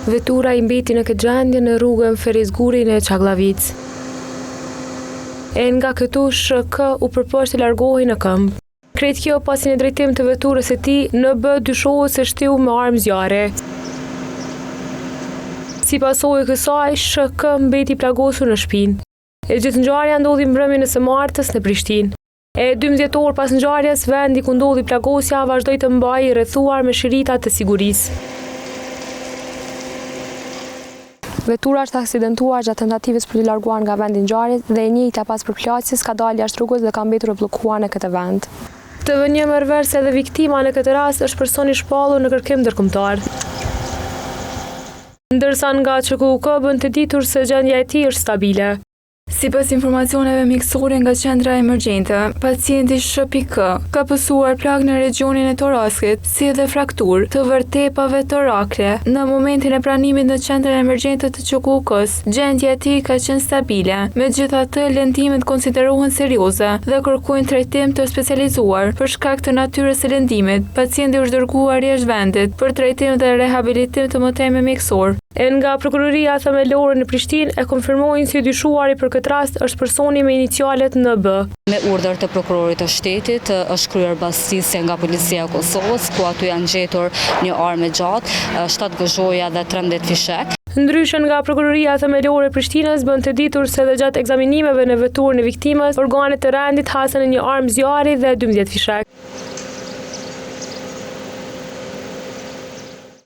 Vetura i mbeti në këtë gjendje në rrugën Ferizguri në Çaklavic. E nga këtu SHK u përpoq të largohej në këmbë. Krejt kjo pasi në drejtim të veturës së tij, NB dyshohet se shtiu me armë zjarre. Si pasojë kësaj, SHK mbeti plagosur në shtëpinë. E gjithë ngjarja ndodhi mbrëmjen e së martës në Prishtinë. E 12 orë pas ngjarjes, vendi ku ndodhi plagosja vazhdoi të mbajë i rrethuar me shirita të sigurisë. Vetura është aksidentuar gjatë tentativës për të larguar nga vendi i ngjarjes dhe e njëjta pas përplasjes ka dalë jashtë rrugës dhe ka mbetur e bllokuar në këtë vend. TVN merr vesh se edhe viktima në këtë rast është person i shpallur në kërkim ndërkombëtar. Ndërsa nga ÇKUK bën të ditur se gjendja e tij është stabile. Sipas informacioneve mjekësore nga qendra emergjente, pacienti SHPK ka pësuar plagë në regionin e toraskit, si dhe frakturë të vërtepave torakle. Në momentin e pranimit në qendrën emergjente të ÇKUK-s, gjendja e tij ka qenë stabile. Megjithatë, lëndimet konsiderohen serioze dhe kërkojnë trajtim të specializuar. Për shkak të natyrës së lëndimit, pacienti është dërguar jashtë vendit për trajtim dhe rehabilitim të mëtejme mjekësor. E nga prokuroria themelore në Prishtinë e konfirmojnë se dyshuari për këtë rast është personi me inicialet NB. Me urdhër të prokurorit të shtetit është kryer bazësisje nga policia e Kosovës, ku aty janë gjetur një armë gjatë, 7 gëzhoja dhe 13 fishek. Ndryshe nga prokuroria themelore e Prishtinës bën të ditur se edhe gjatë ekzaminimeve në veturën e viktimës, organet të rendit hasën një armë zjarri dhe 12 fishek.